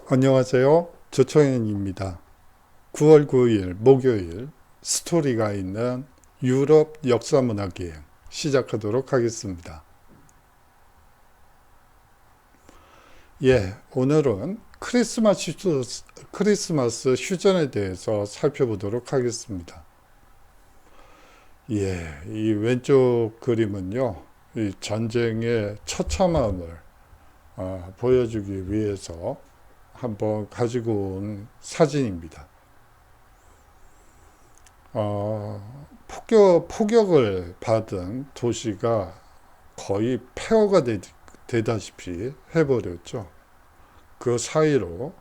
안녕하세요. 조청현입니다. 9월 9일 목요일 스토리가 있는 유럽 역사문학 여행 시작하도록 하겠습니다. 오늘은 크리스마스 휴전에 대해서 살펴보도록 하겠습니다. 이 왼쪽 그림은요, 이 전쟁의 처참함을 보여주기 위해서 한번 가지고 온 사진입니다. 폭격을 받은 도시가 거의 폐허가 되다시피 해버렸죠. 그 사이로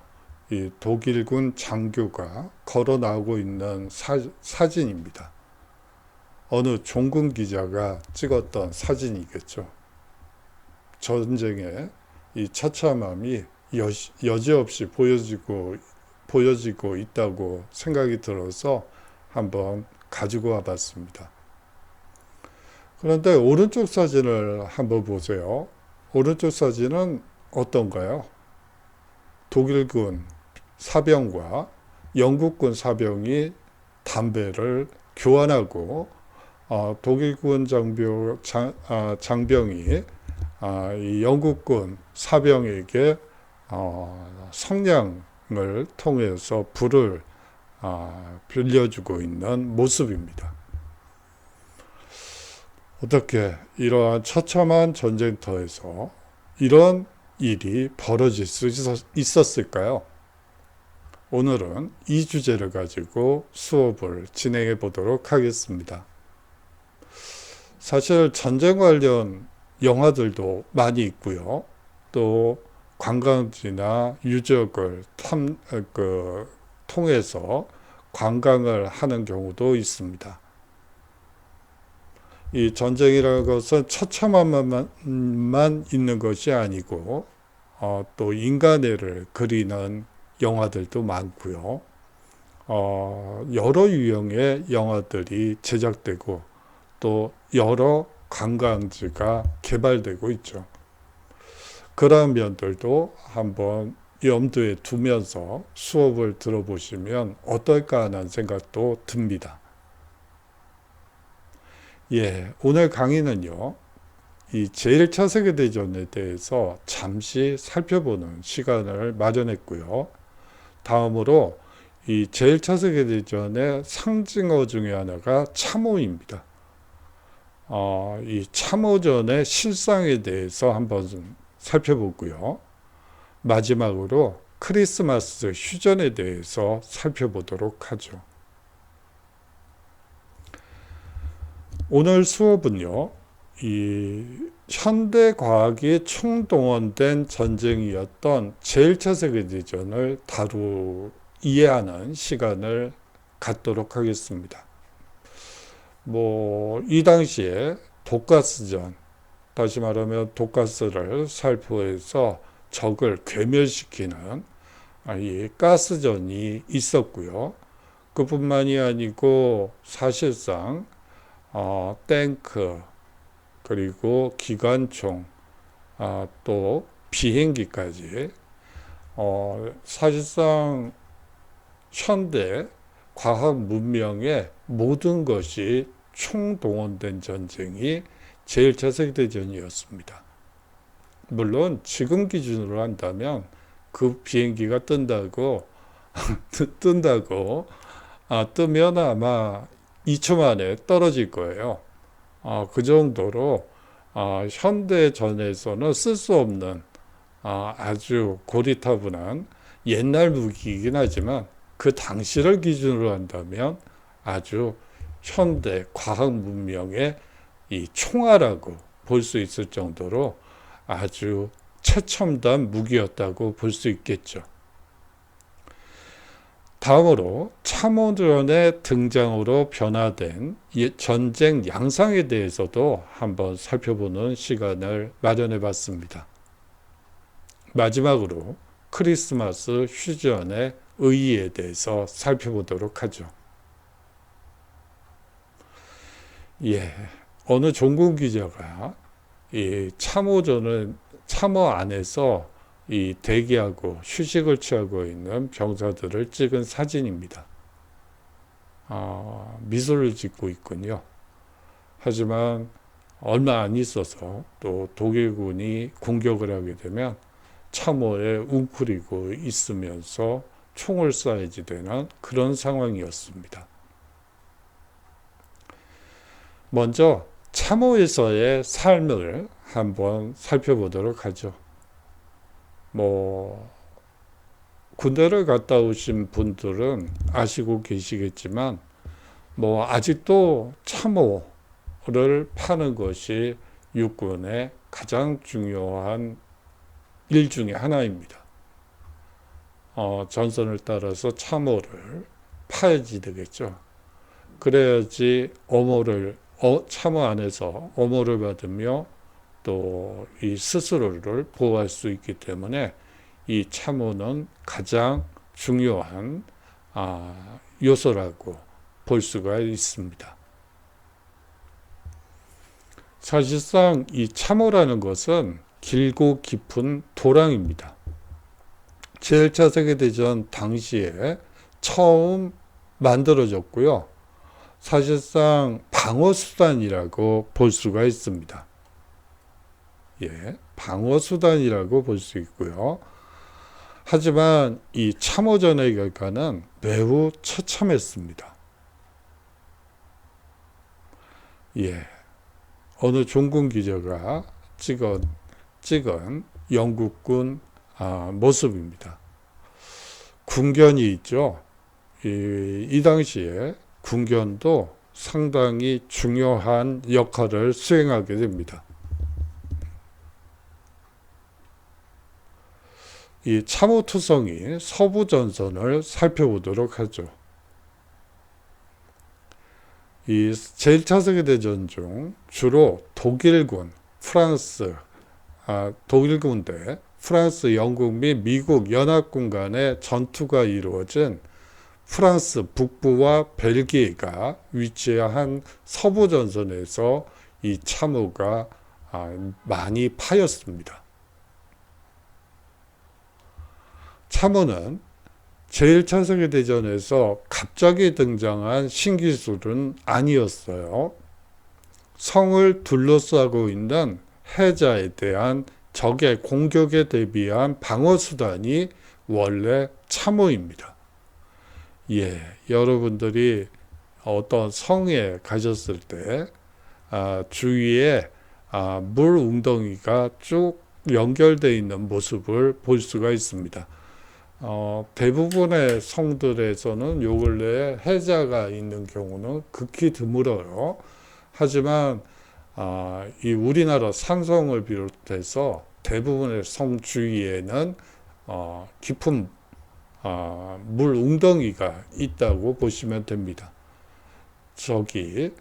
이 독일군 장교가 걸어 나오고 있는 사진입니다. 어느 종군 기자가 찍었던 사진이겠죠. 전쟁의 이 처참함이 여지없이 보여지고 있다고 생각이 들어서 한번 가지고 와 봤습니다. 그런데 오른쪽 사진을 한번 보세요. 오른쪽 사진은 어떤가요? 독일군 사병과 영국군 사병이 담배를 교환하고 독일군 장병이 이 영국군 사병에게 성냥을 통해서 불을 빌려주고 있는 모습입니다. 어떻게 이러한 처참한 전쟁터에서 이런 일이 벌어질 수 있었을까요? 오늘은 이 주제를 가지고 수업을 진행해 보도록 하겠습니다. 사실 전쟁 관련 영화들도 많이 있고요. 또 관광지나 유적을 통해서 관광을 하는 경우도 있습니다. 이 전쟁이라는 것은 처참함만 있는 것이 아니고 또 인간애를 그리는 영화들도 많고요. 여러 유형의 영화들이 제작되고 또 여러 관광지가 개발되고 있죠. 그런 면들도 한번 염두에 두면서 수업을 들어보시면 어떨까 하는 생각도 듭니다. 오늘 강의는요, 이 제1차 세계대전에 대해서 잠시 살펴보는 시간을 마련했고요. 다음으로 이 제1차 세계대전의 상징어 중에 하나가 참호입니다. 이 참호전의 실상에 대해서 한번 살펴보고요. 마지막으로 크리스마스 휴전에 대해서 살펴보도록 하죠. 오늘 수업은요, 이 현대 과학이 총동원된 전쟁이었던 제1차 세계대전을 이해하는 시간을 갖도록 하겠습니다. 이 당시에 독가스전, 다시 말하면 독가스를 살포해서 적을 괴멸시키는 이 가스전이 있었고요. 그뿐만이 아니고 사실상 탱크, 그리고 기관총, 또 비행기까지 사실상 현대 과학 문명의 모든 것이 총동원된 전쟁이 제1차 세계대전이었습니다. 물론 지금 기준으로 한다면 그 비행기가 뜨면 아마 2초 만에 떨어질 거예요. 그 정도로 현대전에서는 쓸 수 없는 아주 고리타분한 옛날 무기이긴 하지만 그 당시를 기준으로 한다면 아주 현대 과학 문명의 이 총알하고 볼 수 있을 정도로 아주 최첨단 무기였다고 볼 수 있겠죠. 다음으로 참호전의 등장으로 변화된 전쟁 양상에 대해서도 한번 살펴보는 시간을 마련해 봤습니다. 마지막으로 크리스마스 휴전의 의의에 대해서 살펴보도록 하죠. 어느 종군 기자가 이 참호 안에서 이 대기하고 휴식을 취하고 있는 병사들을 찍은 사진입니다. 미소를 짓고 있군요. 하지만 얼마 안 있어서 또 독일군이 공격을 하게 되면 참호에 웅크리고 있으면서 총을 쏴야지 되는 그런 상황이었습니다. 먼저 참호에서의 삶을 한번 살펴보도록 하죠. 군대를 갔다 오신 분들은 아시고 계시겠지만 아직도 참호를 파는 것이 육군의 가장 중요한 일 중에 하나입니다. 전선을 따라서 참호를 파야지 되겠죠. 그래야지 참호 안에서 어모를 받으며 또 이 스스로를 보호할 수 있기 때문에 이 참호는 가장 중요한 요소라고 볼 수가 있습니다. 사실상 이 참호라는 것은 길고 깊은 도랑입니다. 제1차 세계대전 당시에 처음 만들어졌고요. 사실상 방어수단이라고 볼 수가 있습니다. 방어수단이라고 볼 수 있고요. 하지만 이 참호전의 결과는 매우 처참했습니다. 어느 종군 기자가 찍은 영국군 모습입니다. 군견이 있죠. 이 당시에 군견도 상당히 중요한 역할을 수행하게 됩니다. 이 참호투성이 서부전선을 살펴보도록 하죠. 이 제1차 세계대전 중 주로 독일군, 독일군대, 프랑스, 영국 및 미국 연합군 간의 전투가 이루어진 프랑스 북부와 벨기에가 위치한 서부전선에서 이 참호가 많이 파였습니다. 참호는 제1차 세계대전에서 갑자기 등장한 신기술은 아니었어요. 성을 둘러싸고 있는 해자에 대한 적의 공격에 대비한 방어수단이 원래 참호입니다. 여러분들이 어떤 성에 가셨을 때 주위에 물 웅덩이가 쭉 연결되어 있는 모습을 볼 수가 있습니다. 대부분의 성들에서는 요 근래에 해자가 있는 경우는 극히 드물어요. 하지만 이 우리나라 산성을 비롯해서 대부분의 성 주위에는 깊은 물 웅덩이가 있다고 보시면 됩니다. 적이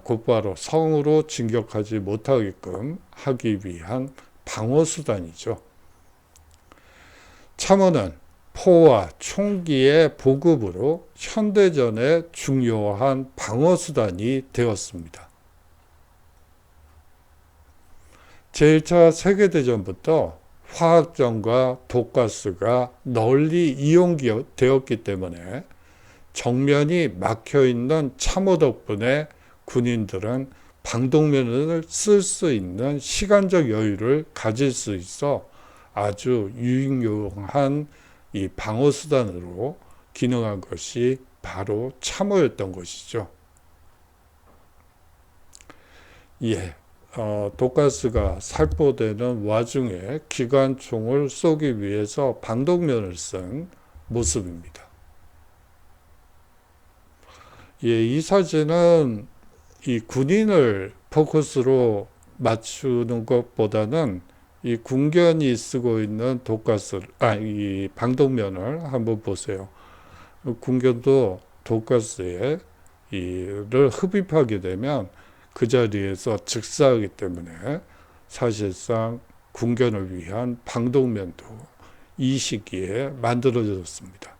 곧바로 성으로 진격하지 못하게끔 하기 위한 방어수단이죠. 참호는 포와 총기의 보급으로 현대전의 중요한 방어수단이 되었습니다. 제1차 세계대전부터 화학전과 독가스가 널리 이용되었기 때문에 정면이 막혀있는 참호 덕분에 군인들은 방독면을 쓸 수 있는 시간적 여유를 가질 수 있어 아주 유용한 이 방어수단으로 기능한 것이 바로 참호였던 것이죠. 독가스가 살포되는 와중에 기관총을 쏘기 위해서 방독면을 쓴 모습입니다. 이 사진은 이 군인을 포커스로 맞추는 것보다는 이 군견이 쓰고 있는 이 방독면을 한번 보세요. 군견도 독가스에 이를 흡입하게 되면 그 자리에서 즉사하기 때문에 사실상 군견을 위한 방독면도 이 시기에 만들어졌습니다.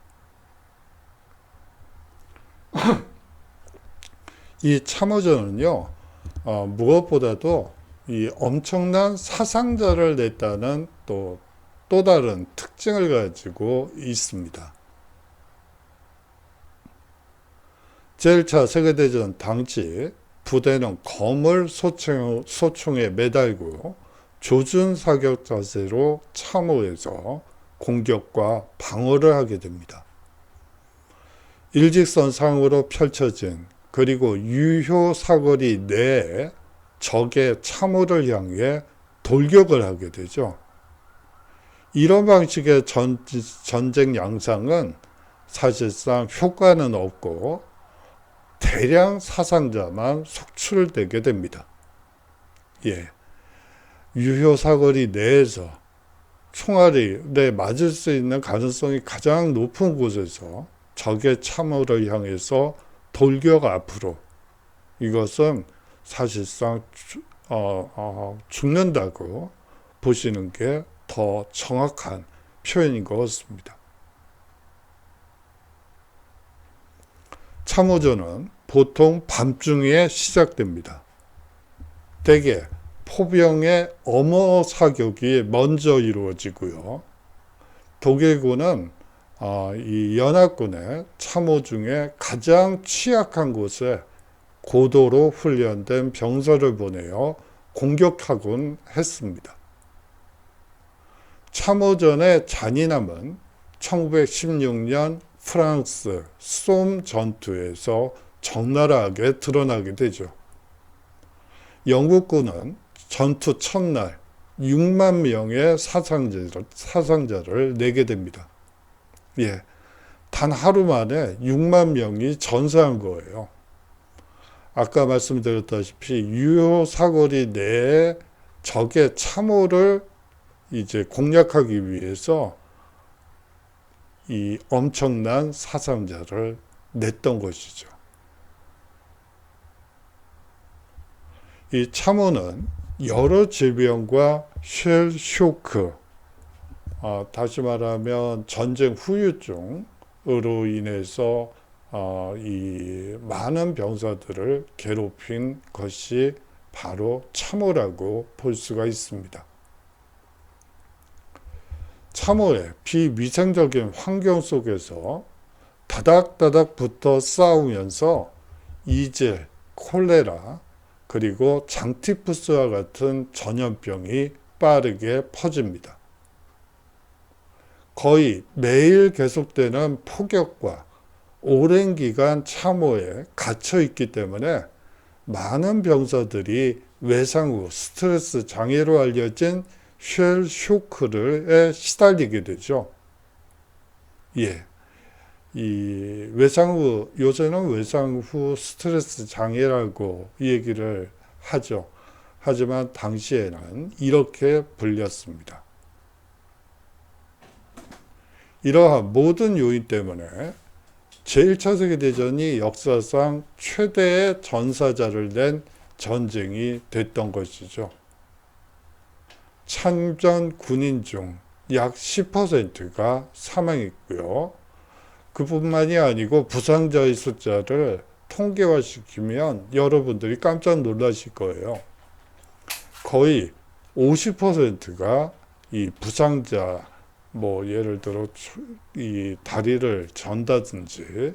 이 참호전은요, 무엇보다도 이 엄청난 사상자를 냈다는 또 또 다른 특징을 가지고 있습니다. 제1차 세계대전 당시 부대는 검을 소총에 매달고 조준 사격 자세로 참호해서 공격과 방어를 하게 됩니다. 일직선상으로 펼쳐진 그리고 유효 사거리 내에 적의 참호를 향해 돌격을 하게 되죠. 이런 방식의 전쟁 양상은 사실상 효과는 없고 대량 사상자만 속출되게 됩니다. 예. 유효 사거리 내에서 총알에 맞을 수 있는 가능성이 가장 높은 곳에서 적의 참호를 향해서 돌격 앞으로, 이것은 사실상 죽는다고 보시는 게 더 정확한 표현인 것 같습니다. 참호전은 보통 밤중에 시작됩니다. 대개 포병의 엄호 사격이 먼저 이루어지고요. 독일군은 이 연합군의 참호 중에 가장 취약한 곳에 고도로 훈련된 병사를 보내어 공격하곤 했습니다. 참호전의 잔인함은 1916년 프랑스 솜 전투에서 적나라하게 드러나게 되죠. 영국군은 전투 첫날 6만 명의 사상자를 내게 됩니다. 예, 단 하루 만에 6만 명이 전사한 거예요. 아까 말씀드렸다시피 유효 사거리 내에 적의 참호를 이제 공략하기 위해서 이 엄청난 사상자를 냈던 것이죠. 이 참호는 여러 질병과 쉘 쇼크, 다시 말하면 전쟁 후유증으로 인해서 이 많은 병사들을 괴롭힌 것이 바로 참호라고 볼 수가 있습니다. 참호의 비위생적인 환경 속에서 다닥다닥 붙어 싸우면서 이질, 콜레라, 그리고 장티푸스와 같은 전염병이 빠르게 퍼집니다. 거의 매일 계속되는 폭격과 오랜 기간 참호에 갇혀 있기 때문에 많은 병사들이 외상 후 스트레스 장애로 알려진 쉘 쇼크에 시달리게 되죠. 예. 이 외상 후, 요새는 외상 후 스트레스 장애라고 얘기를 하죠. 하지만 당시에는 이렇게 불렸습니다. 이러한 모든 요인 때문에 제1차 세계대전이 역사상 최대의 전사자를 낸 전쟁이 됐던 것이죠. 참전 군인 중 약 10%가 사망했고요. 그뿐만이 아니고 부상자의 숫자를 통계화시키면 여러분들이 깜짝 놀라실 거예요. 거의 50%가 이 부상자, 뭐 예를 들어 이 다리를 전다든지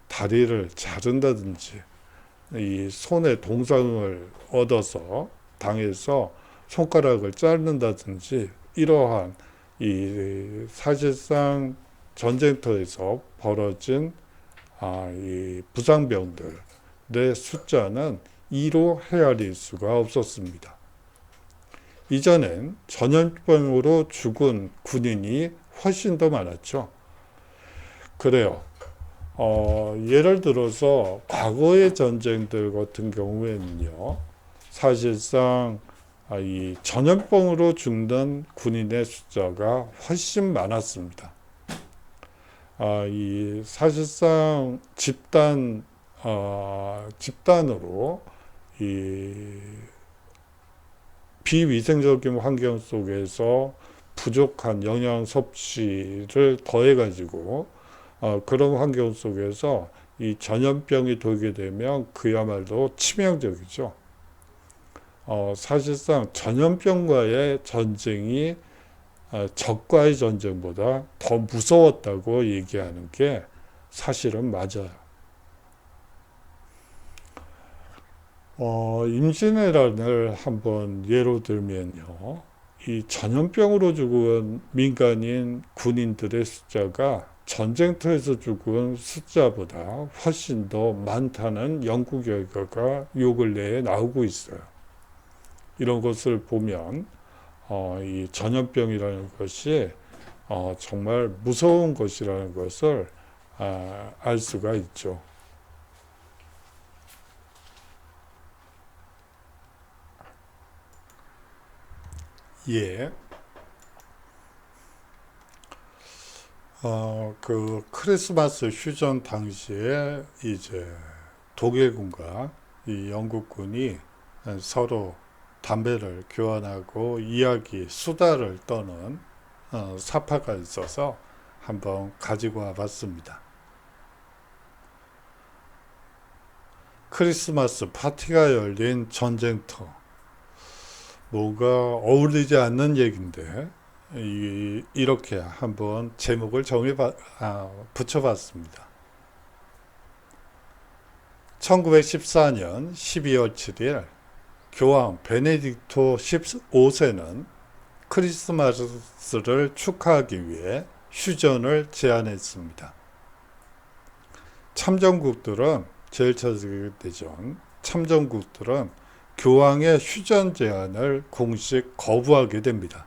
다리를 자른다든지 이 손에 동상을 얻어서 당해서 손가락을 자른다든지 이러한 이 사실상 전쟁터에서 벌어진 이 부상병들의 숫자는 이로 헤아릴 수가 없었습니다. 이전엔 전염병으로 죽은 군인이 훨씬 더 많았죠. 그래요. 예를 들어서 과거의 전쟁들 같은 경우에는요, 사실상 이 전염병으로 죽는 군인의 숫자가 훨씬 많았습니다. 이 사실상 집단으로 이 비위생적인 환경 속에서 부족한 영양 섭취를 더해가지고 그런 환경 속에서 이 전염병이 돌게 되면 그야말로 치명적이죠. 사실상 전염병과의 전쟁이 적과의 전쟁보다 더 무서웠다고 얘기하는 게 사실은 맞아요. 임진왜란을 한번 예로 들면요. 이 전염병으로 죽은 민간인 군인들의 숫자가 전쟁터에서 죽은 숫자보다 훨씬 더 많다는 연구 결과가 요 근래에 나오고 있어요. 이런 것을 보면 이 전염병이라는 것이 정말 무서운 것이라는 것을 알 수가 있죠. 예. 그 크리스마스 휴전 당시에 이제 독일군과 이 영국군이 서로 담배를 교환하고 수다를 떠는 사파가 있어서 한번 가지고 와봤습니다. 크리스마스 파티가 열린 전쟁터. 뭔가 어울리지 않는 얘기인데 이렇게 한번 제목을 붙여봤습니다. 1914년 12월 7일 교황 베네딕토 15세는 크리스마스를 축하하기 위해 휴전을 제안했습니다. 제1차 참전국들은 교황의 휴전 제안을 공식 거부하게 됩니다.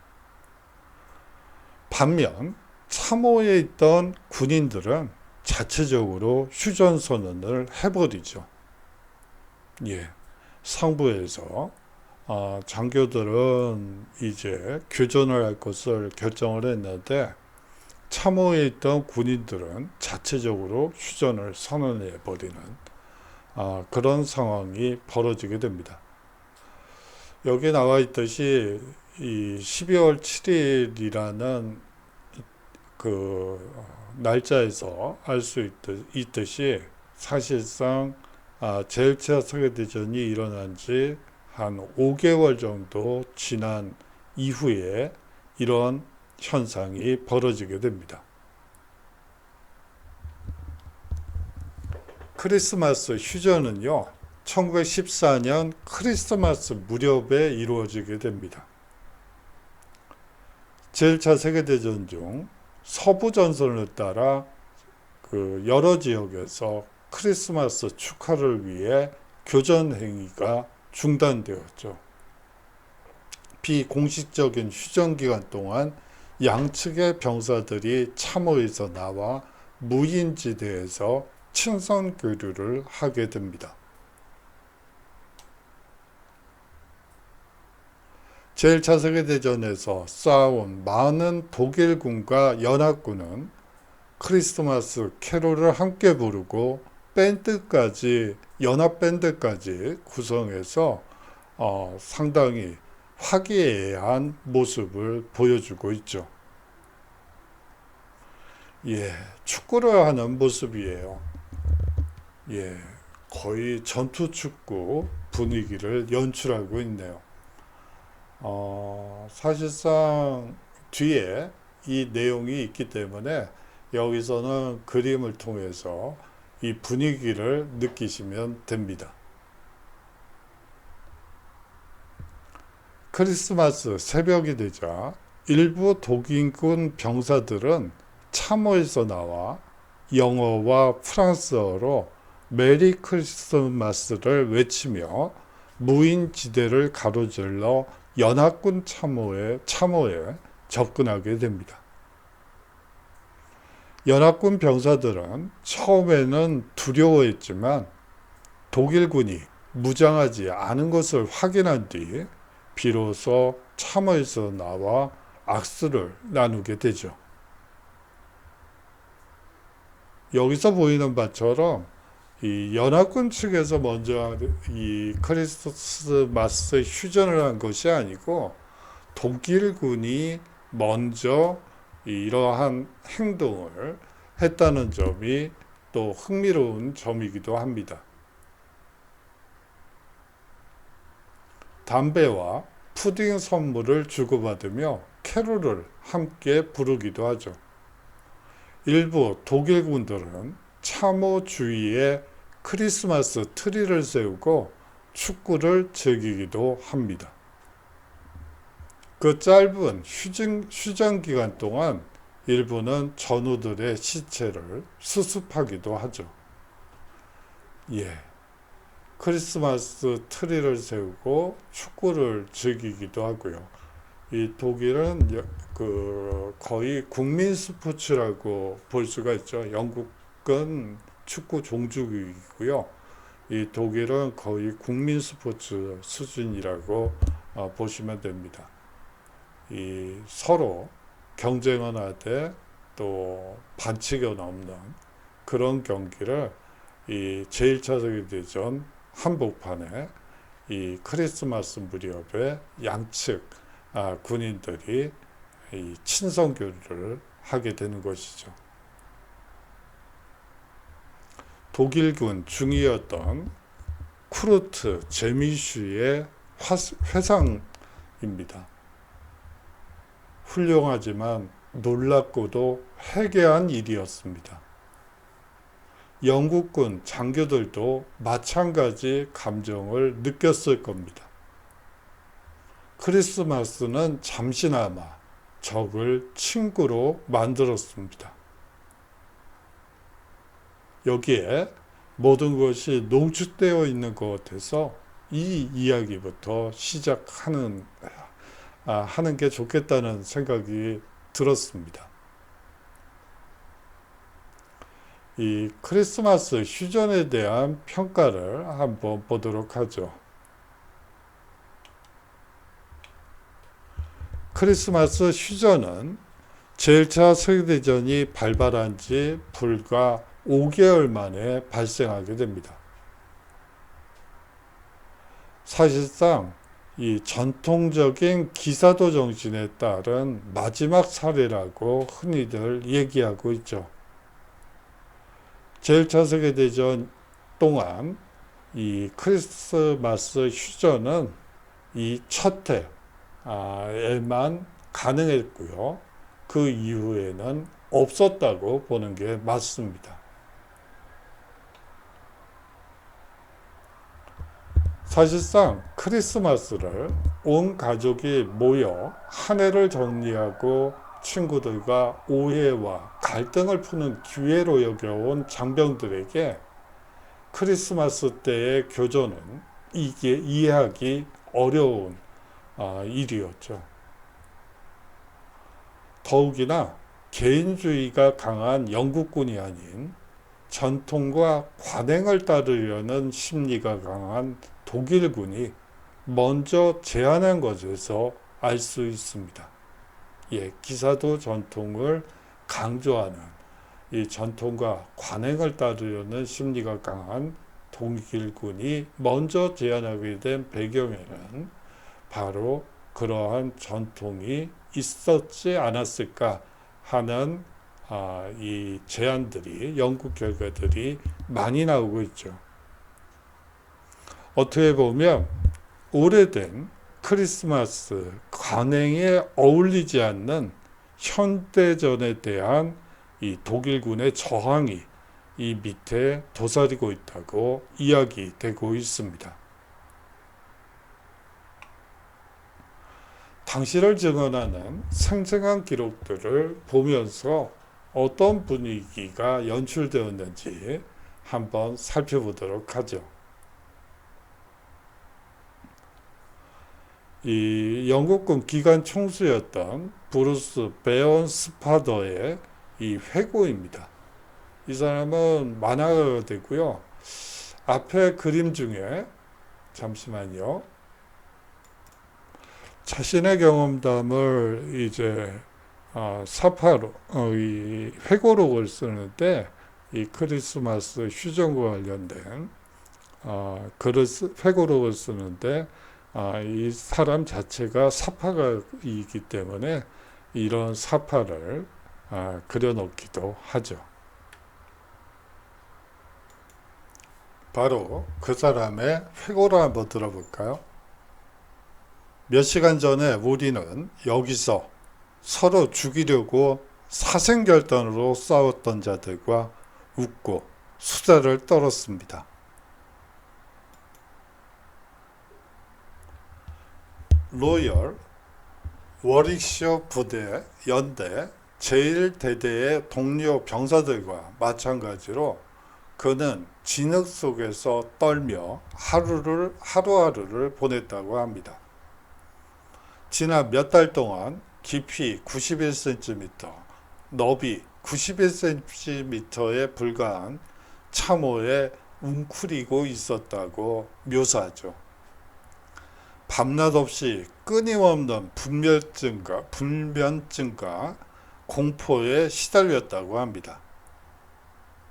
반면 참호에 있던 군인들은 자체적으로 휴전 선언을 해버리죠. 예, 상부에서 장교들은 이제 교전을 할 것을 결정을 했는데 참호에 있던 군인들은 자체적으로 휴전을 선언해 버리는 그런 상황이 벌어지게 됩니다. 여기 나와 있듯이 이 12월 7일이라는 그 날짜에서 알 수 있듯이 사실상 제1차 세계대전이 일어난 지 한 5개월 정도 지난 이후에 이런 현상이 벌어지게 됩니다. 크리스마스 휴전은요, 1914년 크리스마스 무렵에 이루어지게 됩니다. 제1차 세계대전 중 서부 전선을 따라 그 여러 지역에서 크리스마스 축하를 위해 교전 행위가 중단되었죠. 비공식적인 휴전 기간 동안 양측의 병사들이 참호에서 나와 무인지대에서 친선 교류를 하게 됩니다. 제1차 세계대전에서 싸운 많은 독일군과 연합군은 크리스마스 캐롤을 함께 부르고 연합밴드까지 구성해서 상당히 화기애애한 모습을 보여주고 있죠. 예, 축구를 하는 모습이에요. 예, 거의 전투 축구 분위기를 연출하고 있네요. 사실상 뒤에 이 내용이 있기 때문에 여기서는 그림을 통해서 이 분위기를 느끼시면 됩니다. 크리스마스 새벽이 되자 일부 독일군 병사들은 참호에서 나와 영어와 프랑스어로 메리 크리스마스를 외치며 무인지대를 가로질러 연합군 참호에 접근하게 됩니다. 연합군 병사들은 처음에는 두려워했지만 독일군이 무장하지 않은 것을 확인한 뒤 비로소 참호에서 나와 악수를 나누게 되죠. 여기서 보이는 바처럼 이 연합군 측에서 먼저 이 크리스마스 휴전을 한 것이 아니고 독일군이 먼저 이러한 행동을 했다는 점이 또 흥미로운 점이기도 합니다. 담배와 푸딩 선물을 주고받으며 캐롤을 함께 부르기도 하죠. 일부 독일군들은 참호 주위에 크리스마스 트리를 세우고 축구를 즐기기도 합니다. 그 짧은 휴전 기간 동안 일부는 전우들의 시체를 수습하기도 하죠. 크리스마스 트리를 세우고 축구를 즐기기도 하고요. 이 독일은 거의 국민 스포츠라고 볼 수가 있죠. 영국은 축구 종주국이고요. 이 독일은 거의 국민 스포츠 수준이라고 보시면 됩니다. 이 서로 경쟁은 하되 또 반칙은 없는 그런 경기를 이 제1차 세계대전 한복판에 이 크리스마스 무렵에 양측 군인들이 이 친선교류를 하게 되는 것이죠. 독일군 중위였던 쿠르트 제미슈의 회상입니다. 훌륭하지만 놀랍고도 해괴한 일이었습니다. 영국군 장교들도 마찬가지 감정을 느꼈을 겁니다. 크리스마스는 잠시나마 적을 친구로 만들었습니다. 여기에 모든 것이 농축되어 있는 것 같아서 이 이야기부터 시작하는 하는 게 좋겠다는 생각이 들었습니다. 이 크리스마스 휴전에 대한 평가를 한번 보도록 하죠. 크리스마스 휴전은 제1차 세계대전이 발발한 지 불과 5개월 만에 발생하게 됩니다. 사실상 이 전통적인 기사도 정신에 따른 마지막 사례라고 흔히들 얘기하고 있죠. 제1차 세계대전 동안 이 크리스마스 휴전은 이 첫 해에만 가능했고요. 그 이후에는 없었다고 보는 게 맞습니다. 사실상 크리스마스를 온 가족이 모여 한 해를 정리하고 친구들과 오해와 갈등을 푸는 기회로 여겨온 장병들에게 크리스마스 때의 교전은 이게 이해하기 어려운 일이었죠. 더욱이나 개인주의가 강한 영국군이 아닌 전통과 관행을 따르려는 심리가 강한 독일군이 먼저 제안한 것에서 알 수 있습니다. 기사도 전통을 강조하는 이 전통과 관행을 따르려는 심리가 강한 독일군이 먼저 제안하게 된 배경에는 바로 그러한 전통이 있었지 않았을까 하는 이 제안들이, 연구 결과들이 많이 나오고 있죠. 어떻게 보면 오래된 크리스마스 관행에 어울리지 않는 현대전에 대한 이 독일군의 저항이 이 밑에 도사리고 있다고 이야기되고 있습니다. 당시를 증언하는 생생한 기록들을 보면서 어떤 분위기가 연출되었는지 한번 살펴보도록 하죠. 이 영국군 기관 총수였던 브루스 베언스파더의 이 회고입니다. 이 사람은 만화가 되고요. 앞에 그림 중에 잠시만요. 자신의 경험담을 이제 사파로 이 회고록을 쓰는데 이 크리스마스 휴전과 관련된 회고록을 쓰는데 이 사람 자체가 사파가이기 때문에 이런 사파를 그려놓기도 하죠. 바로 그 사람의 회고를 한번 들어볼까요? 몇 시간 전에 우리는 여기서 서로 죽이려고 사생결단으로 싸웠던 자들과 웃고 수다를 떨었습니다. 로열, 워릭셔 부대, 연대, 제1대대의 동료 병사들과 마찬가지로 그는 진흙 속에서 떨며 하루하루를 보냈다고 합니다. 지난 몇 달 동안 깊이 91cm, 너비 91cm에 불과한 참호에 웅크리고 있었다고 묘사하죠. 밤낮 없이 끊임없는 불면증과 공포에 시달렸다고 합니다.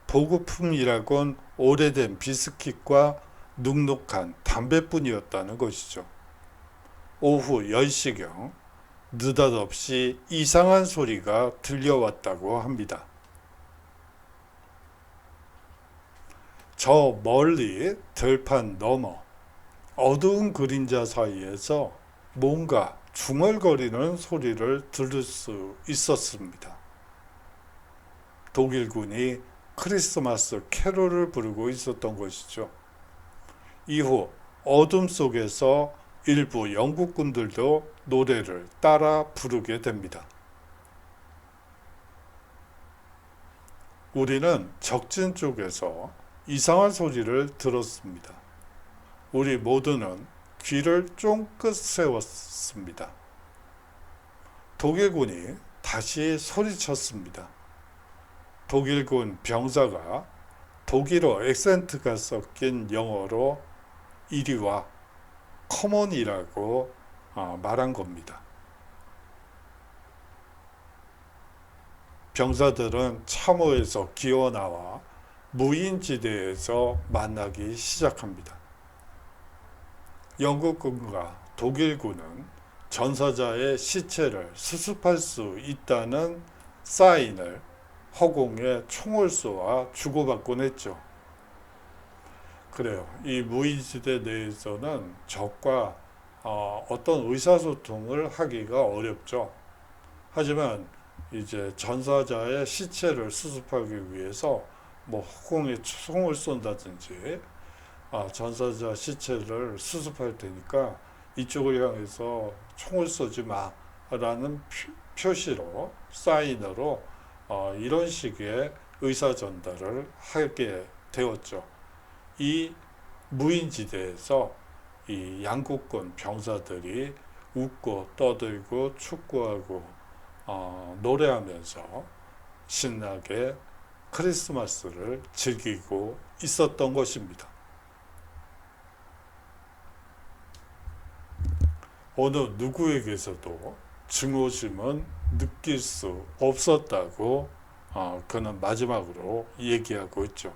보급품이라곤 오래된 비스킷과 눅눅한 담배뿐이었다는 것이죠. 오후 10시경 느닷없이 이상한 소리가 들려왔다고 합니다. 저 멀리 들판 너머 어두운 그림자 사이에서 뭔가 중얼거리는 소리를 들을 수 있었습니다. 독일군이 크리스마스 캐롤을 부르고 있었던 것이죠. 이후 어둠 속에서 일부 영국군들도 노래를 따라 부르게 됩니다. 우리는 적진 쪽에서 이상한 소리를 들었습니다. 우리 모두는 귀를 쫑긋 세웠습니다. 독일군이 다시 소리쳤습니다. 독일군 병사가 독일어 액센트가 섞인 영어로 이리 와, 커먼이라고 말한 겁니다. 병사들은 참호에서 기어나와 무인지대에서 만나기 시작합니다. 영국군과 독일군은 전사자의 시체를 수습할 수 있다는 사인을 허공에 총을 쏘아 주고받곤 했죠. 그래요. 이 무인지대 내에서는 적과 어떤 의사소통을 하기가 어렵죠. 하지만 이제 전사자의 시체를 수습하기 위해서 뭐 허공에 총을 쏜다든지 전사자 시체를 수습할 테니까 이쪽을 향해서 총을 쏘지 마라는 표시로 사인으로 이런 식의 의사 전달을 하게 되었죠. 이 무인지대에서 이 양국군 병사들이 웃고 떠들고 축구하고 노래하면서 신나게 크리스마스를 즐기고 있었던 것입니다. 어느 누구에게서도 증오심은 느낄 수 없었다고 그는 마지막으로 얘기하고 있죠.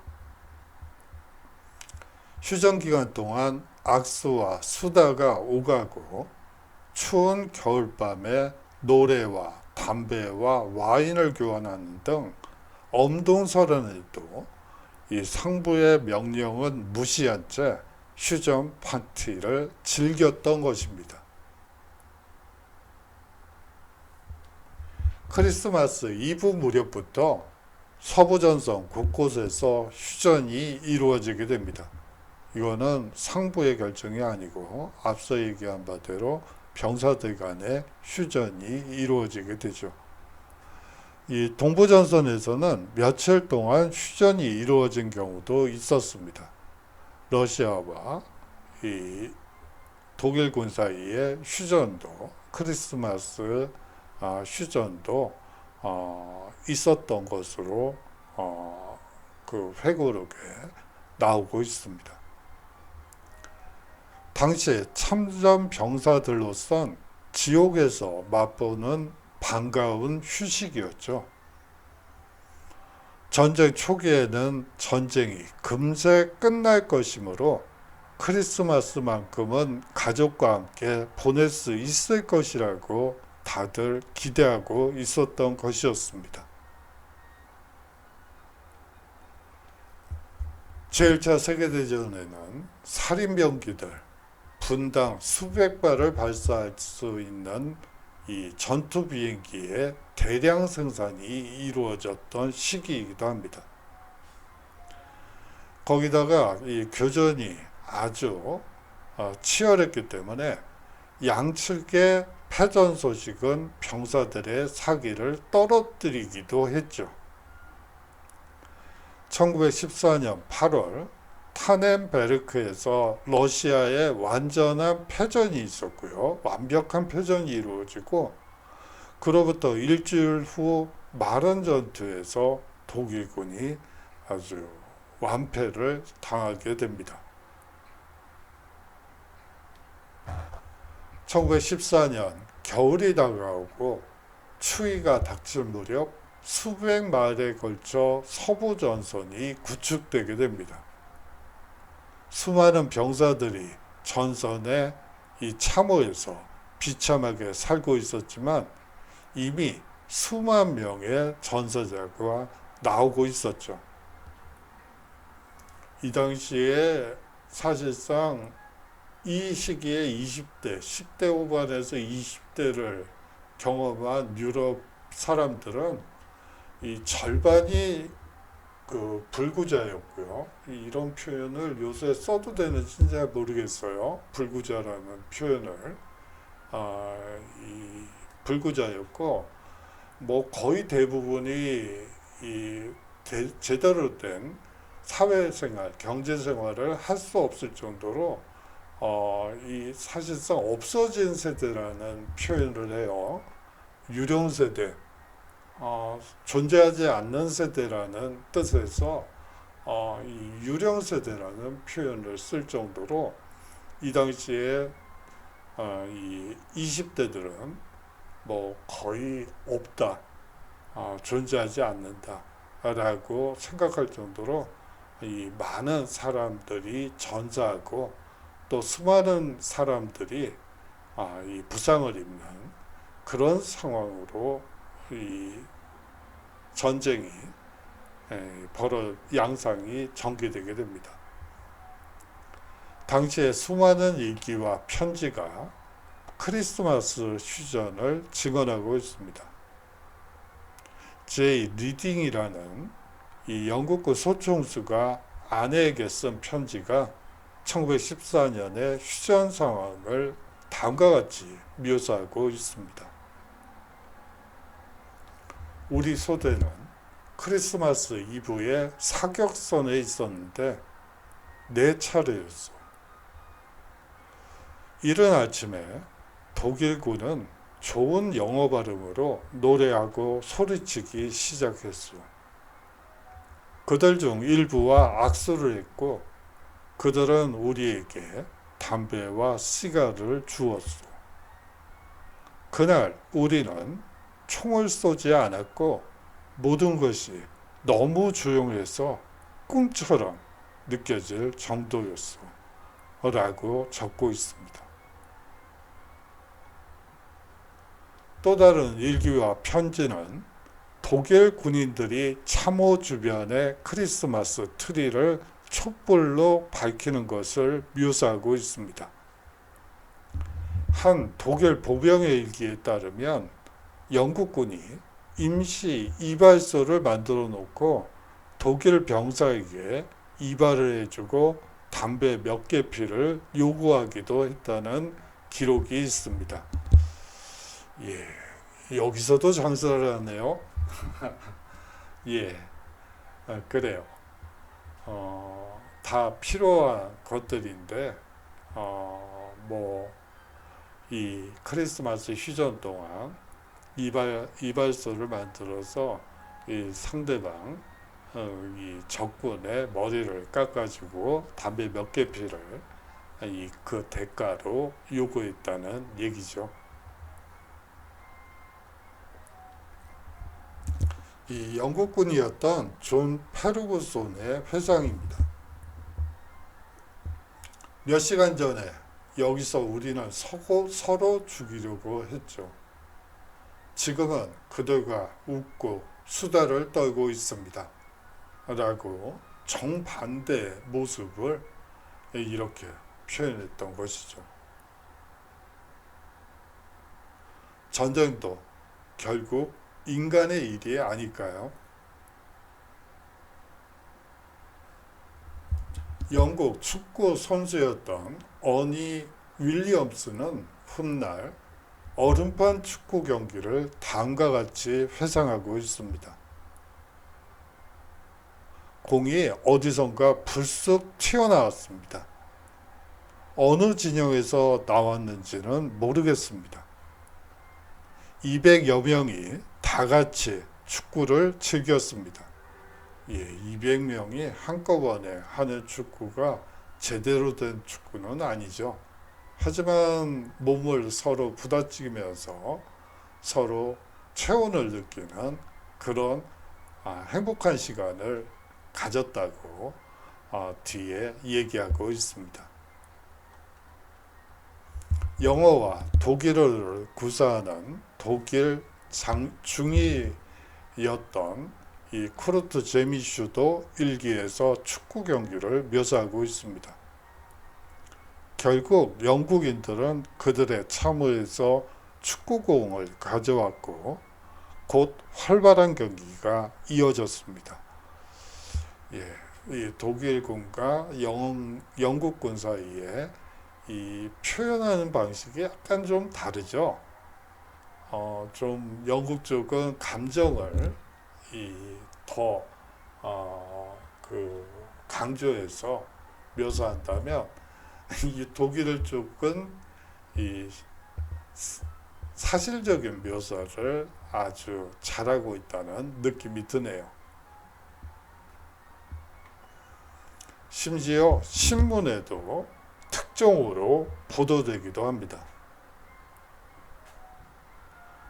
휴전 기간 동안 악수와 수다가 오가고 추운 겨울밤에 노래와 담배와 와인을 교환하는 등 엄동설한에도 이 상부의 명령은 무시한 채 휴전 파티를 즐겼던 것입니다. 크리스마스 이브 무렵부터 서부전선 곳곳에서 휴전이 이루어지게 됩니다. 이거는 상부의 결정이 아니고 앞서 얘기한 바대로 병사들 간의 휴전이 이루어지게 되죠. 이 동부전선에서는 며칠 동안 휴전이 이루어진 경우도 있었습니다. 러시아와 이 독일군 사이의 휴전도 크리스마스 휴전도 있었던 것으로 그 회고록에 나오고 있습니다. 당시 참전 병사들로선 지옥에서 맛보는 반가운 휴식이었죠. 전쟁 초기에는 전쟁이 금세 끝날 것이므로 크리스마스만큼은 가족과 함께 보낼 수 있을 것이라고 다들 기대하고 있었던 것이었습니다. 제1차 세계대전에는 살인병기들 분당 수백 발을 발사할 수 있는 이 전투 비행기의 대량 생산이 이루어졌던 시기이기도 합니다. 거기다가 이 교전이 아주 치열했기 때문에 양측의 패전 소식은 병사들의 사기를 떨어뜨리기도 했죠. 1914년 8월 타넨베르크에서 러시아의 완전한 패전이 있었고요. 완벽한 패전이 이루어지고 그로부터 일주일 후 마른 전투에서 독일군이 아주 완패를 당하게 됩니다. 1914년 겨울이 다가오고 추위가 닥칠 무렵 수백 마일에 걸쳐 서부 전선이 구축되게 됩니다. 수많은 병사들이 전선의 이 참호에서 비참하게 살고 있었지만 이미 수만 명의 전사자가 나오고 있었죠. 이 당시에 사실상 이 시기에 20대, 10대 후반에서 20대를 경험한 유럽 사람들은 이 절반이 그 불구자였고요. 이런 표현을 요새 써도 되는지 잘 모르겠어요. 불구자라는 표현을. 이 불구자였고, 뭐 거의 대부분이 이 제대로 된 사회생활, 경제생활을 할 수 없을 정도로 이 사실상 없어진 세대라는 표현을 해요. 유령 세대, 존재하지 않는 세대라는 뜻에서 이 유령 세대라는 표현을 쓸 정도로 이 당시에 이 20대들은 뭐 거의 없다, 존재하지 않는다라고 생각할 정도로 이 많은 사람들이 전사하고 또 수많은 사람들이 이 부상을 입는 그런 상황으로 이 전쟁이 양상이 전개되게 됩니다. 당시에 수많은 일기와 편지가 크리스마스 휴전을 증언하고 있습니다. 제이 리딩이라는 이 영국군 소총수가 아내에게 쓴 편지가 1914년의 휴전 상황을 다음과 같이 묘사하고 있습니다. 우리 소대는 크리스마스 이브에 사격선에 있었는데 내 차례였어. 이른 아침에 독일군은 좋은 영어 발음으로 노래하고 소리치기 시작했어. 그들 중 일부와 악수를 했고 그들은 우리에게 담배와 시가를 주었어. 그날 우리는 총을 쏘지 않았고 모든 것이 너무 조용해서 꿈처럼 느껴질 정도였어. 라고 적고 있습니다. 또 다른 일기와 편지는 독일 군인들이 참호 주변의 크리스마스 트리를 촛불로 밝히는 것을 묘사하고 있습니다. 한 독일 보병의 일기에 따르면 영국군이 임시 이발소를 만들어 놓고 독일 병사에게 이발을 해주고 담배 몇 개 피를 요구하기도 했다는 기록이 있습니다. 예, 여기서도 장사를 하네요. 예, 그래요. 다 필요한 것들인데, 이 크리스마스 휴전 동안 이발소를 만들어서 이 상대방, 이 적군의 머리를 깎아주고 담배 몇 개 피를 그 대가로 요구했다는 얘기죠. 이 영국군이었던 존 페르구손의 회상입니다. 몇 시간 전에 여기서 우리는 서로 죽이려고 했죠. 지금은 그들과 웃고 수다를 떨고 있습니다. 라고 정반대의 모습을 이렇게 표현했던 것이죠. 전쟁도 결국 인간의 일이 아닐까요? 영국 축구 선수였던 어니 윌리엄스는 훗날 얼음판 축구 경기를 다음과 같이 회상하고 있습니다. 공이 어디선가 불쑥 튀어나왔습니다. 어느 진영에서 나왔는지는 모르겠습니다. 200여 명이 다 같이 축구를 즐겼습니다. 200명이 한꺼번에 하는 축구가 제대로 된 축구는 아니죠. 하지만 몸을 서로 부다찌면서 서로 체온을 느끼는 그런 행복한 시간을 가졌다고 뒤에 얘기하고 있습니다. 영어와 독일어를 구사하는 독일 중이였던 이 쿠르트 제미슈도 일기에서 축구 경기를 묘사하고 있습니다. 결국 영국인들은 그들의 참호에서 축구공을 가져왔고 곧 활발한 경기가 이어졌습니다. 이 독일군과 영국군 사이에 이 표현하는 방식이 약간 좀 다르죠. 좀 영국 쪽은 감정을 더 강조해서 묘사한다면 이 독일 쪽은 이 사실적인 묘사를 아주 잘하고 있다는 느낌이 드네요. 심지어 신문에도 특종으로 보도되기도 합니다.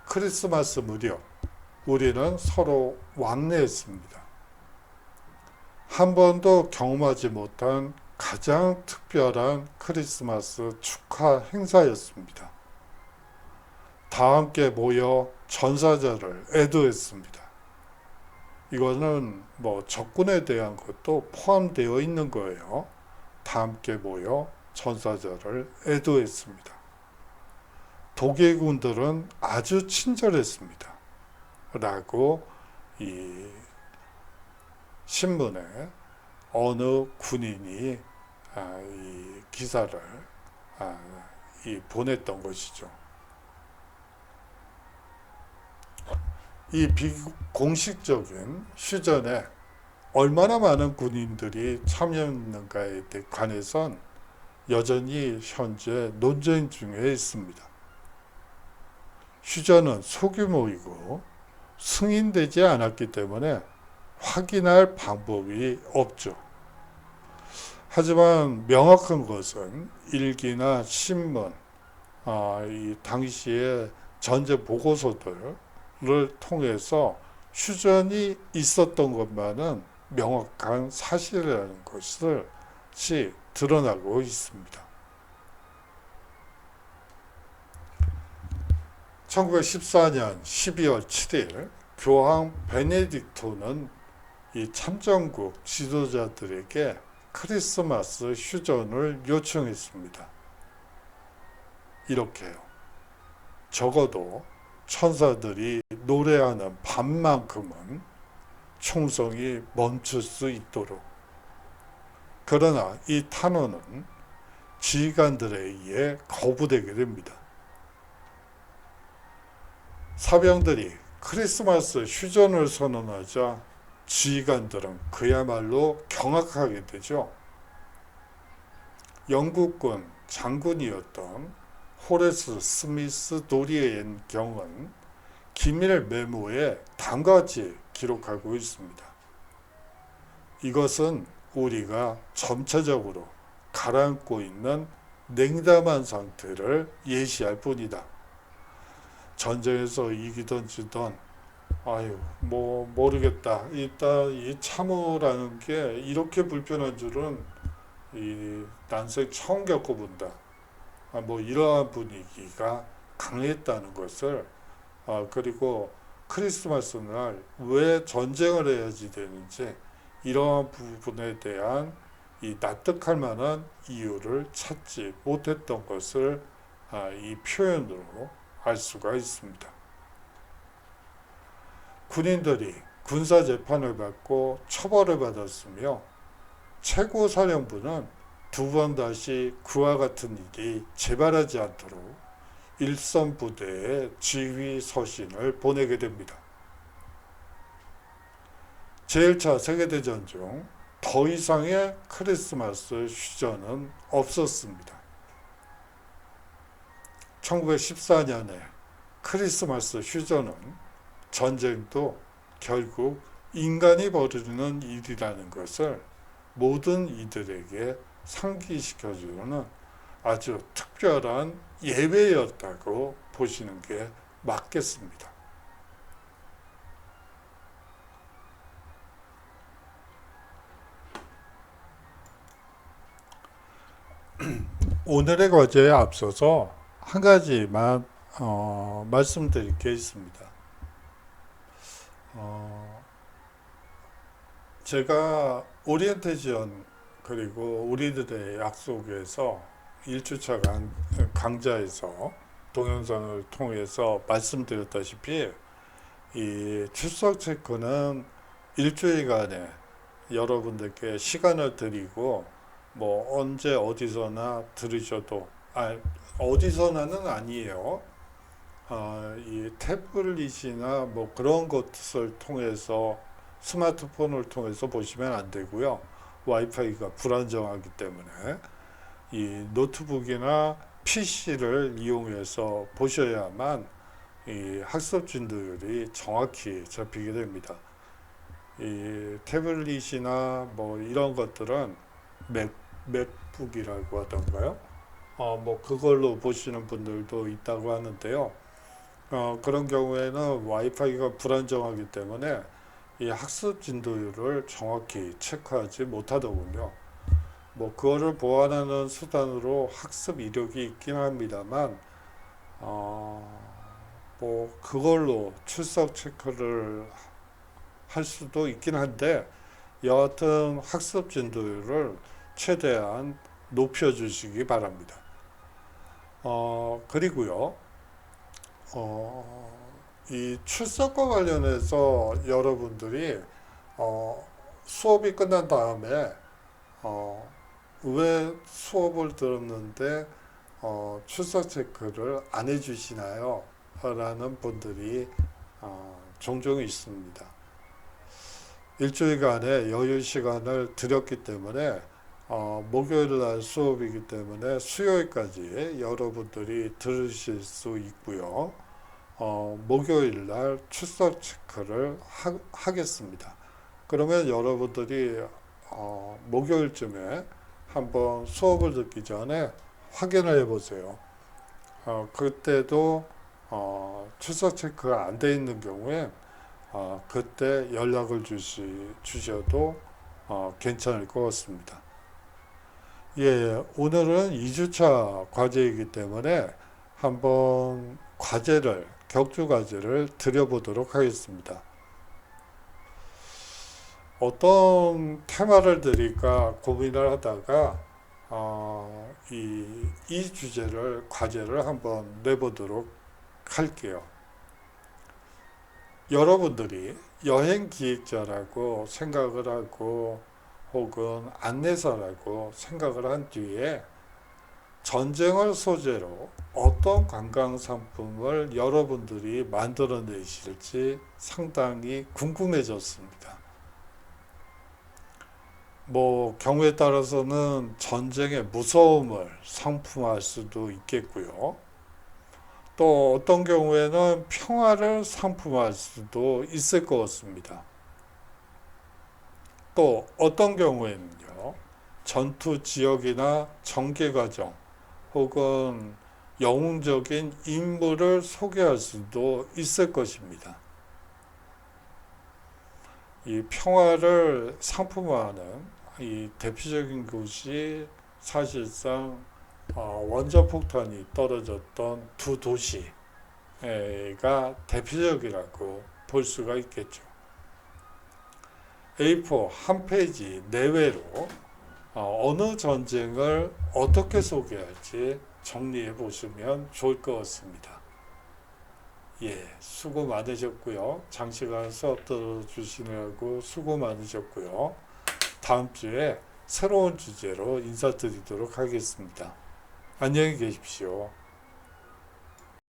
크리스마스 무렵 우리는 서로 왕래했습니다. 한 번도 경험하지 못한 가장 특별한 크리스마스 축하 행사였습니다. 다 함께 모여 전사자를 애도했습니다. 이거는 적군에 대한 것도 포함되어 있는 거예요. 다 함께 모여 전사자를 애도했습니다. 독일군들은 아주 친절했습니다. 라고 이 신문에 어느 군인이 이 기사를 보냈던 것이죠. 이 비공식적인 휴전에 얼마나 많은 군인들이 참여했는가에 관해선 여전히 현재 논쟁 중에 있습니다. 휴전은 소규모이고 승인되지 않았기 때문에 확인할 방법이 없죠. 하지만 명확한 것은 일기나 신문, 이 당시의 전제 보고서들을 통해서 휴전이 있었던 것만은 명확한 사실이라는 것이 드러나고 있습니다. 1914년 12월 7일 교황 베네딕토는 이 참전국 지도자들에게 크리스마스 휴전을 요청했습니다. 이렇게요. 적어도 천사들이 노래하는 밤만큼은 총성이 멈출 수 있도록. 그러나 이 탄원은 지휘관들에 의해 거부되게 됩니다. 사병들이 크리스마스 휴전을 선언하자 지휘관들은 그야말로 경악하게 되죠. 영국군 장군이었던 호레스 스미스 도리의 경은 기밀 메모에 다음과 같이 기록하고 있습니다. 이것은 우리가 점차적으로 가라앉고 있는 냉담한 상태를 예시할 뿐이다. 전쟁에서 이기던 지던 모르겠다. 일단 이 참호라는 게 이렇게 불편한 줄은 난생 처음 겪어본다. 이러한 분위기가 강했다는 것을 그리고 크리스마스 날 왜 전쟁을 해야지 되는지 이러한 부분에 대한 이 납득할 만한 이유를 찾지 못했던 것을 이 표현으로 알 수가 있습니다. 군인들이 군사재판을 받고 처벌을 받았으며 최고사령부는 두 번 다시 그와 같은 일이 재발하지 않도록 일선 부대에 지휘 서신을 보내게 됩니다. 제1차 세계대전 중 더 이상의 크리스마스 휴전은 없었습니다. 1914년에 크리스마스 휴전은 전쟁도 결국 인간이 벌이는 일이라는 것을 모든 이들에게 상기시켜주는 아주 특별한 예외였다고 보시는 게 맞겠습니다. 오늘의 과제에 앞서서 한 가지만 말씀드릴 게 있습니다. 제가 오리엔테이션 그리고 우리들의 약속에서 1주차 강좌에서 동영상을 통해서 말씀드렸다시피 이 출석 체크는 일주일간에 여러분들께 시간을 드리고 뭐 언제 어디서나 들으셔도 어디서나는 아니에요. 이 태블릿이나 뭐 그런 것을 통해서 스마트폰을 통해서 보시면 안 되고요. 와이파이가 불안정하기 때문에 이 노트북이나 PC를 이용해서 보셔야만 이 학습 진도율이 정확히 잡히게 됩니다. 이 태블릿이나 뭐 이런 것들은 맥북이라고 하던가요? 뭐 그걸로 보시는 분들도 있다고 하는데요. 그런 경우에는 와이파이가 불안정하기 때문에 이 학습 진도율을 정확히 체크하지 못하더군요. 뭐 그거를 보완하는 수단으로 학습 이력이 있긴 합니다만 뭐 그걸로 출석 체크를 할 수도 있긴 한데 여하튼 학습 진도율을 최대한 높여주시기 바랍니다. 그리고요, 이 출석과 관련해서 여러분들이 수업이 끝난 다음에 왜 수업을 들었는데 출석 체크를 안 해주시나요? 라는 분들이 종종 있습니다. 일주일간의 여유 시간을 드렸기 때문에 목요일 날 수업이기 때문에 수요일까지 여러분들이 들으실 수 있고요. 목요일 날 출석 체크를 하겠습니다. 그러면 여러분들이 목요일쯤에 한번 수업을 듣기 전에 확인을 해보세요. 그때도 출석 체크가 안 돼 있는 경우에 그때 연락을 주셔도 괜찮을 것 같습니다. 예, 오늘은 2주차 과제이기 때문에 한번 격주 과제를 드려보도록 하겠습니다. 어떤 테마를 드릴까 고민을 하다가 이 주제를 과제를 한번 내보도록 할게요. 여러분들이 여행 기획자라고 생각을 하고 혹은 안내사라고 생각을 한 뒤에 전쟁을 소재로 어떤 관광 상품을 여러분들이 만들어내실지 상당히 궁금해졌습니다. 뭐 경우에 따라서는 전쟁의 무서움을 상품화할 수도 있겠고요. 또 어떤 경우에는 평화를 상품화할 수도 있을 것 같습니다. 또 어떤 경우에는요, 전투 지역이나 전개 과정 혹은 영웅적인 인물을 소개할 수도 있을 것입니다. 이 평화를 상품화하는 이 대표적인 곳이 사실상 원자폭탄이 떨어졌던 두 도시가 대표적이라고 볼 수가 있겠죠. A4 한 페이지 내외로 어느 전쟁을 어떻게 소개할지 정리해 보시면 좋을 것 같습니다. 예, 수고 많으셨고요. 장시간 수업 들어주시느라고 수고 많으셨고요. 다음 주에 새로운 주제로 인사드리도록 하겠습니다. 안녕히 계십시오.